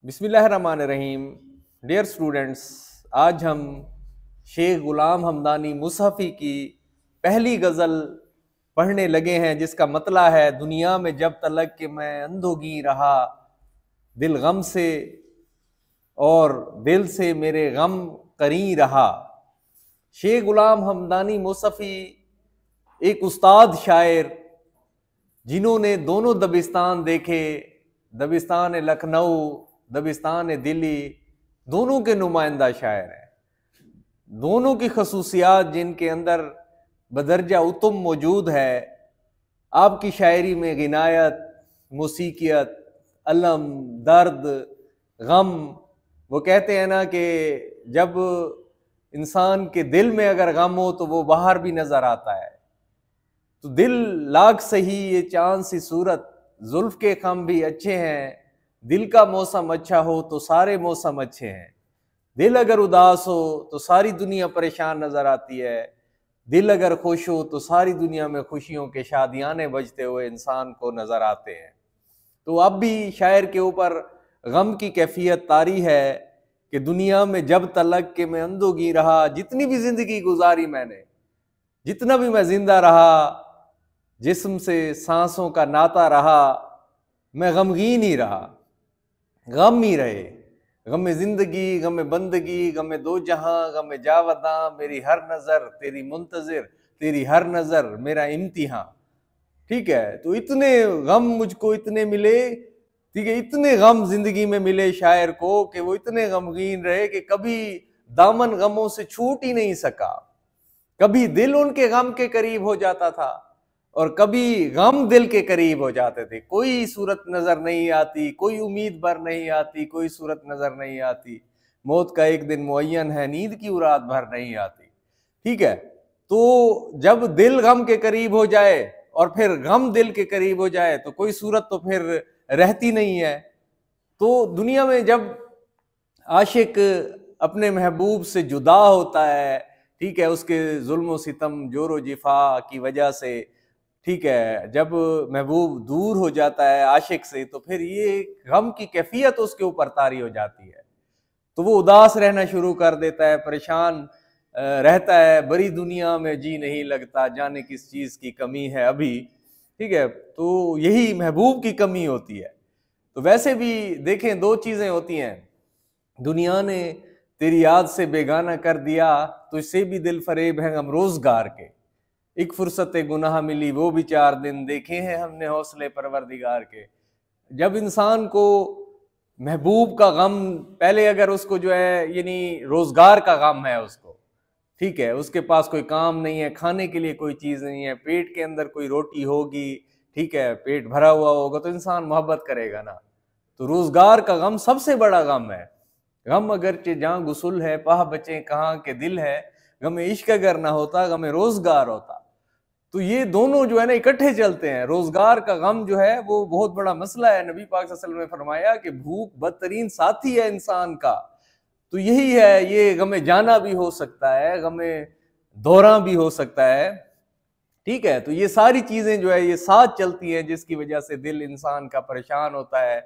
बिस्मिल्लाहिर्रहमानिर्रहीम। Dear students, आज हम शेख गुलाम हमदानी मुसहफ़ी की पहली गज़ल पढ़ने लगे हैं, जिसका मतला है दुनिया में जब तलक कि मैं अंधोगी रहा, दिल गम से और दिल से मेरे गम करी रहा। शेख गुलाम हमदानी मुसहफ़ी एक उस्ताद शायर जिन्होंने दोनों दबिस्तान देखे, दबिस्तान लखनऊ, दबिस्तान दिल्ली, दोनों के नुमाइंदा शायर हैं। दोनों की खसूसियात जिनके अंदर बदरजा उतम मौजूद है। आपकी शायरी में गिनायत, मौसीकियत, अलम, दर्द, गम, वो कहते हैं ना कि जब इंसान के दिल में अगर गम हो तो वो बाहर भी नजर आता है। तो दिल लाख सही ये चांद सी सूरत, जुल्फ के खम भी अच्छे हैं, दिल का मौसम अच्छा हो तो सारे मौसम अच्छे हैं। दिल अगर उदास हो तो सारी दुनिया परेशान नजर आती है, दिल अगर खुश हो तो सारी दुनिया में खुशियों के शादियाने बजते हुए इंसान को नजर आते हैं। तो अब भी शायर के ऊपर गम की कैफियत तारी है कि दुनिया में जब तलक कि मैं अंधोगी रहा, जितनी भी जिंदगी गुजारी मैंने, जितना भी मैं जिंदा रहा, जिस्म से सांसों का नाता रहा, मैं गमगीन ही रहा। गम ही रहे, गम जिंदगी, गम बंदगी, गम दो जहां, गम जावदा, मेरी हर नजर तेरी मुंतजिर, तेरी हर नजर मेरा इम्तिहान। ठीक है, तो इतने गम मुझको इतने मिले, ठीक है, इतने गम जिंदगी में मिले शायर को कि वो इतने गमगीन रहे कि कभी दामन गमों से छूट ही नहीं सका। कभी दिल उनके गम के करीब हो जाता था और कभी गम दिल के करीब हो जाते थे। कोई सूरत नजर नहीं आती, कोई उम्मीद भर नहीं आती, कोई सूरत नजर नहीं आती। मौत का एक दिन मुअय्यन है, नींद की रात भर नहीं आती। ठीक है, तो जब दिल गम के करीब हो जाए और फिर गम दिल के करीब हो जाए तो कोई सूरत तो फिर रहती नहीं है। तो दुनिया में जब आशिक अपने महबूब से जुदा होता है, ठीक है, उसके जुल्म सितम जोरो जिफा की वजह से, ठीक है, जब महबूब दूर हो जाता है आशिक से तो फिर ये गम की कैफियत उसके ऊपर तारी हो जाती है। तो वो उदास रहना शुरू कर देता है, परेशान रहता है, बड़ी दुनिया में जी नहीं लगता, जाने किस चीज की कमी है अभी। ठीक है, तो यही महबूब की कमी होती है। तो वैसे भी देखें, दो चीजें होती हैं, दुनिया ने तेरी याद से बेगाना कर दिया तो इससे भी दिल फरेब है हम रोजगार के, एक फुर्सत गुनाह मिली वो भी 4 दिन, देखे हैं हमने हौसले परवरदिगार के। जब इंसान को महबूब का गम, पहले अगर उसको जो है यानी रोजगार का गम है उसको, ठीक है, उसके पास कोई काम नहीं है, खाने के लिए कोई चीज नहीं है, पेट के अंदर कोई रोटी होगी, ठीक है, पेट भरा हुआ होगा तो इंसान मोहब्बत करेगा ना। तो रोजगार का गम सबसे बड़ा गम है। गम अगरचे जहां गुसुल है, पाह बचे कहाँ के दिल है, गम इश्क अगर ना होता गम रोजगार होता। तो ये दोनों जो है ना इकट्ठे चलते हैं। रोजगार का गम जो है वो बहुत बड़ा मसला है। नबी पाक सल्लल्लाहु अलैहि वसल्लम ने फरमाया कि भूख बदतरीन साथी है इंसान का। तो यही है, ये गमे जाना भी हो सकता है, गमे दौरा भी हो सकता है। ठीक है, तो ये सारी चीजें जो है ये साथ चलती हैं, जिसकी वजह से दिल इंसान का परेशान होता है।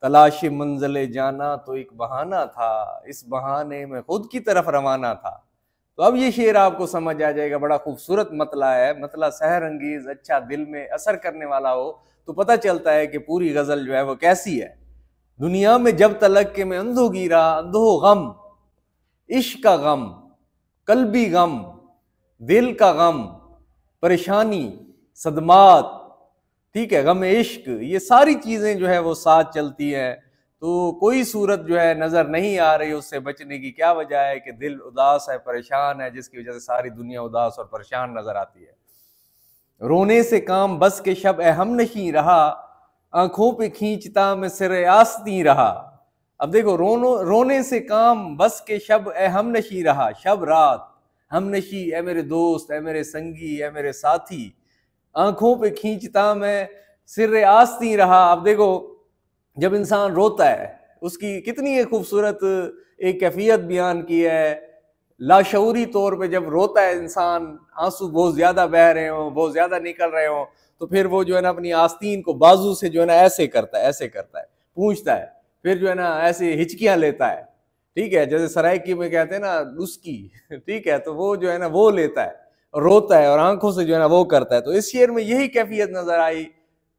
तलाशी मंजिले जाना तो एक बहाना था, इस बहाने में खुद की तरफ रवाना था। तो अब ये शेर आपको समझ आ जाएगा, बड़ा खूबसूरत मतला है, मतला सहर अंगेज, अच्छा, दिल में असर करने वाला हो तो पता चलता है कि पूरी गजल जो है वो कैसी है। दुनिया में जब तलक के मैं अंधो गिरा, अंधो गम, इश्क का गम, कल्बी गम, दिल का गम, परेशानी, सदमात, ठीक है, गम इश्क, ये सारी चीजें जो है वो साथ चलती हैं। तो कोई सूरत जो है नजर नहीं आ रही उससे बचने की। क्या वजह है कि दिल उदास है, परेशान है, जिसकी वजह से सारी दुनिया उदास और परेशान नजर आती है। रोने से काम बस के शब अहम नशी रहा, आंखों पे खींचता मैं सिर आस्ती रहा। अब देखो, रोने से काम बस के शब अहम नशी रहा, शब रात हम नशी, ए मेरे दोस्त, ए मेरे संगी, ए मेरे साथी, आंखों पे खींचता मैं सिर आस्ती रहा। अब देखो, जब इंसान रोता है उसकी कितनी एक खूबसूरत एक कैफियत बयान की है। लाशऊरी तौर पे जब रोता है इंसान, आंसू बहुत ज्यादा बह रहे हो, बहुत ज्यादा निकल रहे हो, तो फिर वो जो है ना अपनी आस्तीन को बाजू से जो है ना ऐसे करता है, ऐसे करता है, पूछता है, फिर जो है ना ऐसे हिचकियां लेता है, ठीक है, जैसे सराइकी में कहते हैं ना डुस्की, ठीक है, तो वो जो है ना वो लेता है, रोता है और आंखों से जो है ना वो करता है। तो इस शेर में यही कैफियत नजर आई।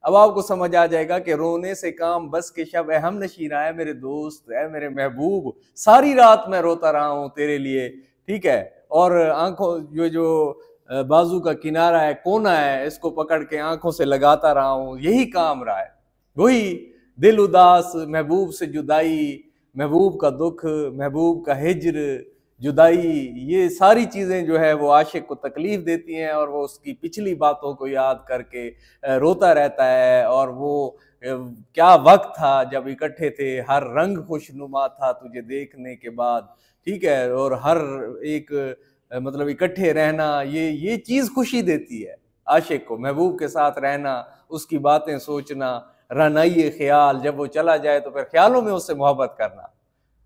अब आपको समझ आ जाएगा कि रोने से काम बस के शब है हम नशीना है मेरे दोस्त है मेरे महबूब, सारी रात मैं रोता रहा हूँ तेरे लिए, ठीक है। और आंखों जो बाजू का किनारा है, कोना है, इसको पकड़ के आंखों से लगाता रहा हूँ, यही काम रहा है। वही दिल उदास महबूब से जुदाई, महबूब का दुख, महबूब का हिज्र, जुदाई, ये सारी चीज़ें जो है वो आशिक को तकलीफ देती हैं और वो उसकी पिछली बातों को याद करके रोता रहता है। और वो क्या वक्त था जब इकट्ठे थे, हर रंग खुशनुमा था तुझे देखने के बाद, ठीक है। और हर एक मतलब इकट्ठे रहना, ये चीज़ खुशी देती है आशिक को, महबूब के साथ रहना, उसकी बातें सोचना, रानाई ख्याल, जब वो चला जाए तो फिर ख्यालों में उससे मोहब्बत करना।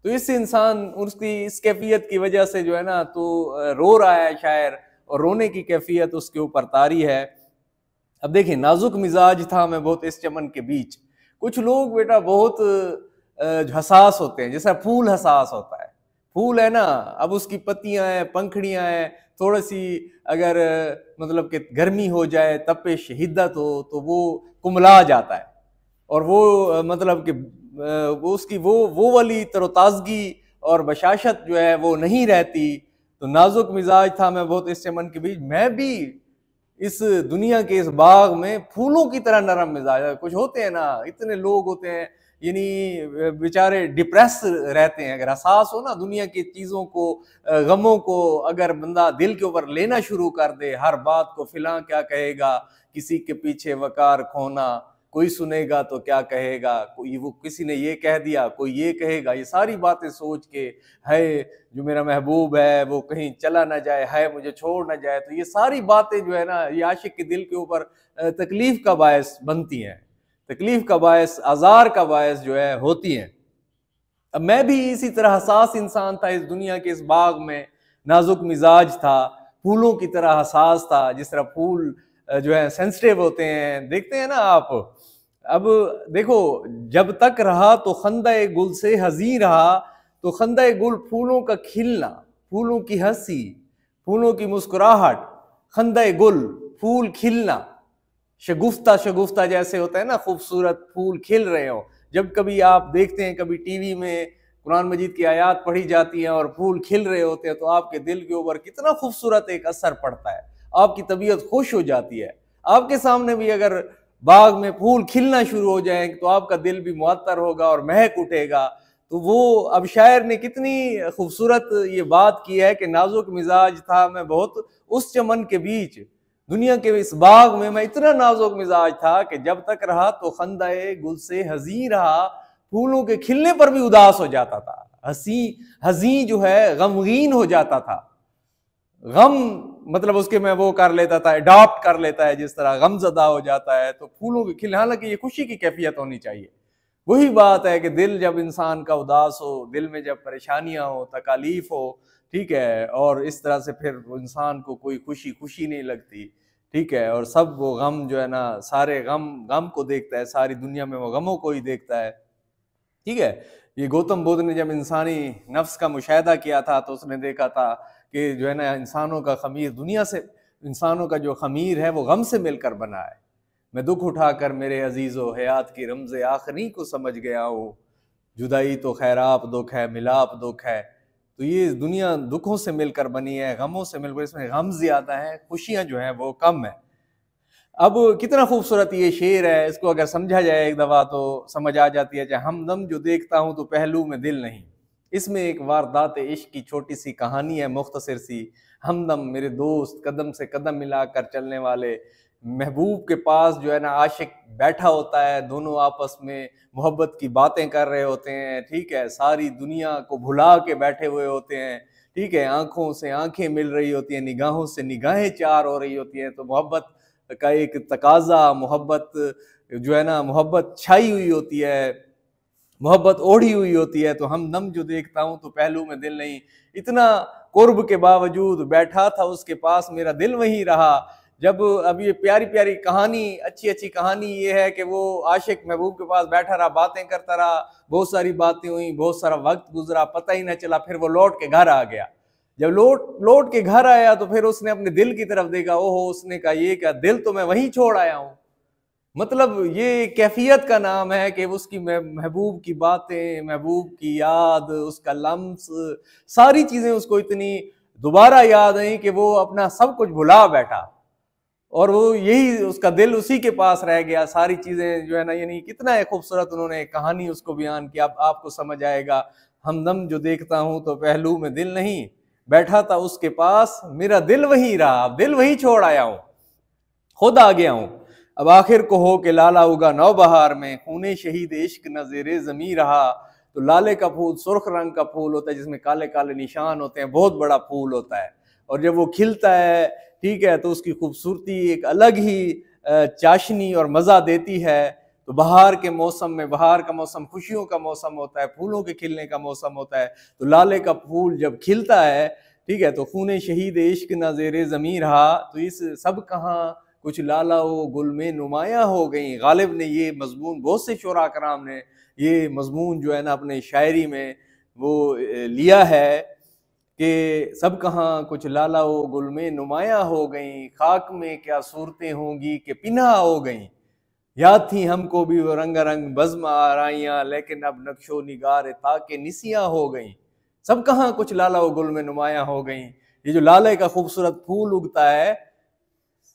तो इससे इंसान उसकी इस कैफियत की वजह से जो है ना तो रो रहा है शायर, और रोने की कैफियत उसके ऊपर तारी है। अब देखिए, नाजुक मिजाज था मैं बहुत इस चमन के बीच। कुछ लोग बेटा बहुत हसास होते हैं, जैसा फूल हसास होता है। फूल है ना, अब उसकी पत्तियां हैं, पंखड़ियां हैं, थोड़ी सी अगर मतलब कि गर्मी हो जाए, तपिश हिद्दत हो, तो वो कुमला जाता है। और वो मतलब कि वो उसकी वो वाली तरोताजगी और बशाशत जो है वो नहीं रहती। तो नाजुक मिजाज था मैं बहुत इस चमन के बीच, मैं भी इस दुनिया के इस बाग में फूलों की तरह नरम मिजाज है। कुछ होते हैं ना, इतने लोग होते हैं यानी बेचारे डिप्रेस रहते हैं। अगर एहसास हो ना दुनिया की चीज़ों को, गमों को, अगर बंदा दिल के ऊपर लेना शुरू कर दे, हर बात को फिलहाल क्या कहेगा, किसी के पीछे वकार खोना, कोई सुनेगा तो क्या कहेगा, कोई वो किसी ने ये कह दिया, कोई ये कहेगा, ये सारी बातें सोच के है जो मेरा महबूब है वो कहीं चला ना जाए, है मुझे छोड़ ना जाए, तो ये सारी बातें जो है ना ये आशिक के दिल के ऊपर तकलीफ का बायस बनती हैं, तकलीफ का बायस, आज़ार का बायस जो है होती हैं। अब मैं भी इसी तरह हसास इंसान था इस दुनिया के इस बाग में, नाजुक मिजाज था, फूलों की तरह हसास था, जिस तरह फूल जो है सेंसिटिव होते हैं, देखते हैं ना आप। अब देखो, जब तक रहा तो खंदा गुल से हजी रहा, तो खंदा गुल फूलों का खिलना, फूलों की हंसी, फूलों की मुस्कुराहट, खंदा गुल फूल खिलना, शगुफ्ता शगुफ्ता जैसे होता है ना, खूबसूरत फूल खिल रहे हो। जब कभी आप देखते हैं, कभी टीवी में कुरान मजीद की आयत पढ़ी जाती हैं और फूल खिल रहे होते हैं, तो आपके दिल के ऊपर कितना खूबसूरत एक असर पड़ता है, आपकी तबीयत खुश हो जाती है। आपके सामने भी अगर बाग में फूल खिलना शुरू हो जाए तो आपका दिल भी मुअत्तर होगा और महक उठेगा। तो वो अब शायर ने कितनी खूबसूरत ये बात की है कि नाजुक मिजाज था मैं बहुत उस चमन के बीच, दुनिया के इस बाग में मैं इतना नाजुक मिजाज था कि जब तक रहा तो खंदाए गुल से हजी रहा, फूलों के खिलने पर भी उदास हो जाता था, हजी जो है गमगीन हो जाता था। गम मतलब उसके में वो कर लेता था, अडॉप्ट कर लेता है, जिस तरह गमजदा हो जाता है। तो फूलों के खिलने, हालांकि ये खुशी की कैफियत होनी चाहिए। वही बात है कि दिल जब इंसान का उदास हो, दिल में जब परेशानियां हो, तकालीफ हो, ठीक है, और इस तरह से फिर इंसान को कोई खुशी नहीं लगती, ठीक है, और सब वो गम जो है ना, सारे गम को देखता है, सारी दुनिया में वो गमों को ही देखता है, ठीक है। ये गौतम बुद्ध ने जब इंसानी नफ्स का मुशाहिदा किया था तो उसने देखा था कि जो है ना इंसानों का खमीर, दुनिया से इंसानों का जो खमीर है वो गम से मिलकर बना है। मैं दुख उठाकर मेरे अजीज़ो हयात की रमज़े आखिरी को समझ गया हूँ, जुदाई तो खैराब दुख है, मिलाप दुख है। तो ये दुनिया दुखों से मिलकर बनी है, गमों से मिलकर, इसमें गम ज़्यादा है, खुशियाँ जो हैं वो कम है। अब कितना खूबसूरत ये शेर है, इसको अगर समझा जाए एक दफ़ा तो समझ आ जाती है। चाहे हमदम जो देखता हूँ तो पहलू में दिल नहीं, इसमें एक वारदात इश्क की छोटी सी कहानी है, मुख्तसर सी। हमदम मेरे दोस्त, कदम से कदम मिलाकर चलने वाले, महबूब के पास जो है ना आशिक बैठा होता है, दोनों आपस में मोहब्बत की बातें कर रहे होते हैं, ठीक है, सारी दुनिया को भुला के बैठे हुए होते हैं, ठीक है, आंखों से आंखें मिल रही होती हैं, निगाहों से निगाहें चार हो रही होती हैं। तो मोहब्बत का एक तकाजा, मोहब्बत जो है ना, मोहब्बत छाई हुई होती है, मोहब्बत ओढ़ी हुई होती है। तो हमदम जो देखता हूँ तो पहलू में दिल नहीं, इतना कुर्ब के बावजूद बैठा था उसके पास, मेरा दिल वहीं रहा, जब अब ये प्यारी प्यारी कहानी, अच्छी अच्छी कहानी ये है कि वो आशिक महबूब के पास बैठा रहा, बातें करता रहा, बहुत सारी बातें हुई, बहुत सारा वक्त गुजरा, पता ही ना चला, फिर वो लौट के घर आ गया। जब लौट के घर आया तो फिर उसने अपने दिल की तरफ देखा, ओहो, उसने कहा ये क्या, दिल तो मैं वहीं छोड़ आया हूं। मतलब ये कैफियत का नाम है कि उसकी महबूब की बातें, महबूब की याद, उसका लम्स, सारी चीजें उसको इतनी दोबारा याद आई कि वो अपना सब कुछ भुला बैठा, और वो यही उसका दिल उसी के पास रह गया। सारी चीजें जो है ना, यानी कितना खूबसूरत उन्होंने कहानी उसको बयान किया। अब आपको समझ आएगा। हमदम जो देखता हूं तो पहलू में दिल नहीं, बैठा था उसके पास, मेरा दिल वहीं रहा, दिल वहीं छोड़ आया हूं, खुद आ गया हूं। अब आखिर को हो के लाला उगा नौबहार में, खूने शहीद इश्क नज़ेरे ज़मीं रहा। तो लाले का फूल सुर्ख रंग का फूल होता है, जिसमें काले काले निशान होते हैं, बहुत बड़ा फूल होता है, और जब वो खिलता है, ठीक है, तो उसकी खूबसूरती एक अलग ही चाशनी और मज़ा देती है। तो बहार के मौसम में, बहार का मौसम खुशियों का मौसम होता है, फूलों के खिलने का मौसम होता है। तो लाले का फूल जब खिलता है, ठीक है, तो खूने शहीद इश्क नज़ेरे ज़मीं रहा। तो इस सब कहाँ कुछ लाला वो गुल में नुमाया हो गई। गालिब ने ये मजमून, बहुत से शोरा कराम ने ये मजमून जो है ना अपने शायरी में वो लिया है कि सब कहाँ कुछ लाला वो गुल में नुमाया हो गई, खाक में क्या सूरतें होंगी कि पिन्हा हो गई। याद थी हमको भी वो रंग रंग बज़्म आराइयाँ, लेकिन अब नक्शो निगार ताके निसियाँ हो गई। सब कहाँ कुछ लाला वो गुल में नुमाया हो गई। ये जो लाले का खूबसूरत फूल उगता है,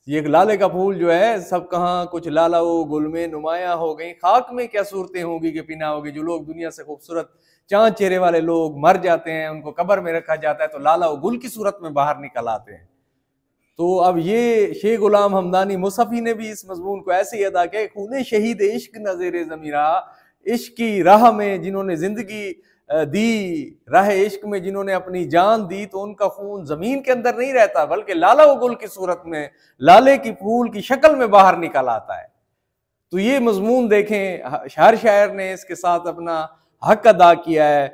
ये लाले का फूल जो है, सब कहाँ कुछ लाला वो गुल में नुमाया हो गई, खाक में क्या सूरतें होंगी कि पिना होगी। जो लोग दुनिया से खूबसूरत चांद चेहरे वाले लोग मर जाते हैं, उनको कब्र में रखा जाता है, तो लाला वो गुल की सूरत में बाहर निकल आते हैं। तो अब ये शेख गुलाम हमदानी मुसफ़ी ने भी इस मजमून को ऐसे ही अदा किया, खूने शहीद इश्क नज़ेरे ज़मीरा, इश्क की राह में जिन्होंने जिंदगी दी, राह इश्क में जिन्होंने अपनी जान दी, तो उनका खून जमीन के अंदर नहीं रहता, बल्कि लाला व गुल की सूरत में, लाले की फूल की शक्ल में बाहर निकल आता है। तो ये मजमून देखें, हर शायर ने इसके साथ अपना हक अदा किया है।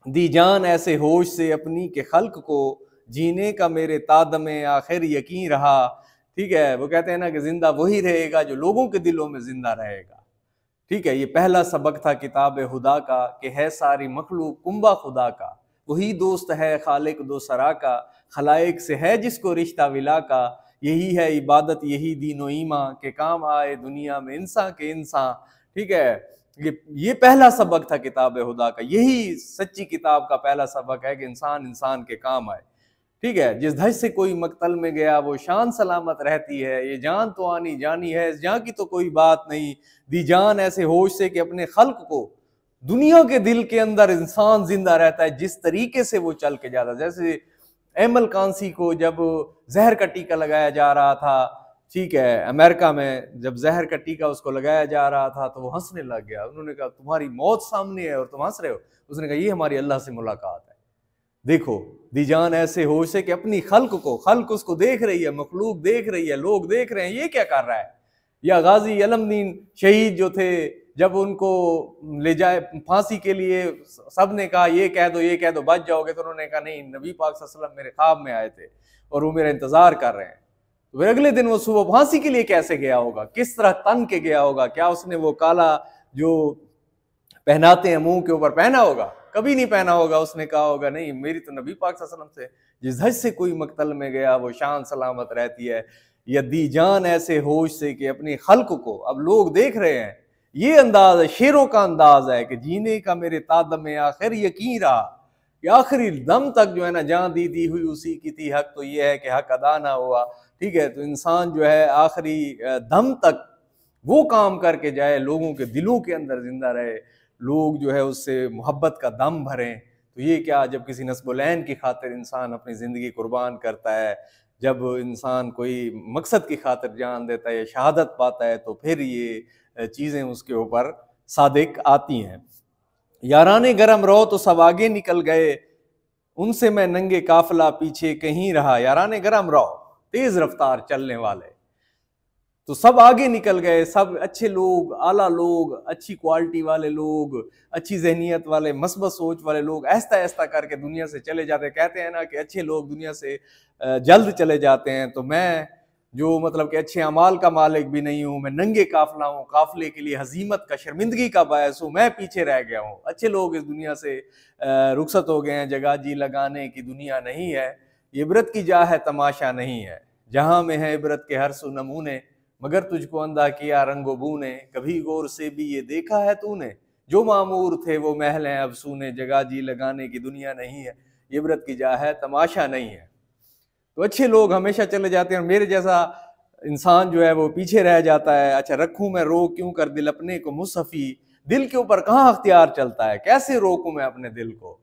दी जान ऐसे होश से अपनी के खल्क को, जीने का मेरे तादमे आखिर यकीन रहा। ठीक है, वो कहते हैं ना कि जिंदा वही रहेगा जो लोगों के दिलों में जिंदा रहेगा। ठीक है, ये पहला सबक था किताब खुदा का कि है सारी मखलूक कुंबा खुदा का, वही दोस्त है खालिक दो सरा का, खलाइक से है जिसको रिश्ता विला का, यही है इबादत यही दीनो ईमा के काम आए दुनिया में इंसान के इंसान। ठीक है, ये पहला सबक था किताब खुदा का। यही सच्ची किताब का पहला सबक है कि इंसान इंसान के काम आए। ठीक है, जिस धज से कोई मकतल में गया वो शान सलामत रहती है, ये जान तो आनी जानी है, इस जान की तो कोई बात नहीं। दी जान ऐसे होश से कि अपने खल्क को, दुनिया के दिल के अंदर इंसान जिंदा रहता है जिस तरीके से वो चल के जाता है। जैसे एमल कांसी को जब जहर का टीका लगाया जा रहा था, ठीक है, अमेरिका में जब जहर का टीका उसको लगाया जा रहा था, तो वो हंसने लग गया। उन्होंने कहा तुम्हारी मौत सामने है और तुम हंस रहे हो। उसने कहा ये हमारी अल्लाह से मुलाकात है। देखो, दीजान ऐसे होश है कि अपनी खल्क उसको देख रही है, मखलूक देख रही है, लोग देख रहे हैं, ये क्या कर रहा है। या गाजी अलमदीन शहीद जो थे, जब उनको ले जाए फांसी के लिए, सब ने कहा ये कह दो ये कह दो बच जाओगे, तो उन्होंने कहा नहीं, नबी पाक सल्लल्लाहु अलैहि वसल्लम मेरे ख्वाब में आए थे और वो मेरा इंतजार कर रहे हैं। तो फिर अगले दिन वो सुबह फांसी के लिए कैसे गया होगा, किस तरह तन के गया होगा, क्या उसने वो काला जो पहनाते हैं मुंह के ऊपर पहना होगा? कभी नहीं पहना होगा। उसने कहा होगा नहीं, मेरी तो नबी पाक सल्लल्लाहु अलैहि वसल्लम से जिस धज से कोई मकतल में गया वो शान सलामत रहती है। यदि जान ऐसे होश से कि अपनी खल्क को, अब लोग देख रहे हैं, ये अंदाज है, शेरों का अंदाज है कि जीने का मेरे तादम में आखिर यकीन रहा, कि आखिरी दम तक जो है ना जान दी हुई उसी की थी, हक तो ये है कि हक अदा ना हुआ। ठीक है, तो इंसान जो है आखिरी दम तक वो काम करके जाए, लोगों के दिलों के अंदर जिंदा रहे, लोग जो है उससे मोहब्बत का दम भरें। तो ये क्या, जब किसी नस्बुलैन की खातिर इंसान अपनी ज़िंदगी कुर्बान करता है, जब इंसान कोई मकसद की खातिर जान देता है या शहादत पाता है, तो फिर ये चीज़ें उसके ऊपर सादिक आती हैं। याराने गरम रहो तो सब आगे निकल गए, उनसे मैं नंगे काफिला पीछे कहीं रहा। याराने गरम रहो, तेज रफ्तार चलने वाले, तो सब आगे निकल गए, सब अच्छे लोग, आला लोग, अच्छी क्वालिटी वाले लोग, अच्छी जहनीत वाले, मस्बत सोच वाले लोग ऐसा ऐसा करके दुनिया से चले जाते हैं। कहते हैं ना कि अच्छे लोग दुनिया से जल्द चले जाते हैं। तो मैं जो मतलब कि अच्छे अमाल का मालिक भी नहीं हूँ, मैं नंगे काफिला हूँ, काफिले के लिए हजीमत का शर्मिंदगी का बायस हूँ, मैं पीछे रह गया हूँ। अच्छे लोग इस दुनिया से रुखसत हो गए हैं, जगह जी लगाने की दुनिया नहीं है, ये इबरत की जा है तमाशा नहीं है। जहां में है इबरत के हर सू नमूने, मगर तुझको अंधा किया रंगो बू ने, कभी गौर से भी ये देखा है तूने, जो मामूर थे वो महल हैं अब सूने, जगह जी लगाने की दुनिया नहीं है, ये इबरत की जा है तमाशा नहीं है। तो अच्छे लोग हमेशा चले जाते हैं और मेरे जैसा इंसान जो है वो पीछे रह जाता है। अच्छा रखूं मैं रोक क्यों कर दिल अपने को मुसफ़ी, दिल के ऊपर कहाँ अख्तियार चलता है, कैसे रोकूं मैं अपने दिल को,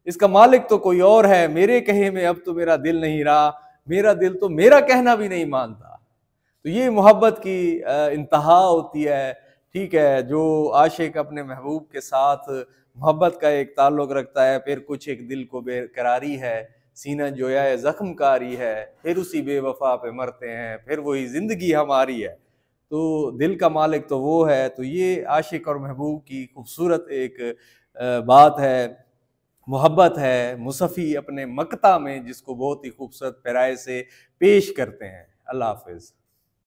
इसका मालिक तो कोई और है, मेरे कहे में अब तो मेरा दिल नहीं रहा, मेरा दिल तो मेरा कहना भी नहीं मानता। तो ये मोहब्बत की इंतहा होती है। ठीक है, जो आशिक अपने महबूब के साथ मोहब्बत का एक ताल्लुक रखता है, फिर कुछ एक दिल को बेकरारी है, सीना जोया है जख्मकारी है, फिर उसी बेवफा पे मरते हैं, फिर वही जिंदगी हमारी है। तो दिल का मालिक तो वो है। तो ये आशिक और महबूब की खूबसूरत एक बात है, मोहब्बत है। मुसफ़ी अपने मक्ता में जिसको बहुत ही खूबसूरत पैराए से पेश करते हैं। अल्लाह हाफिज़।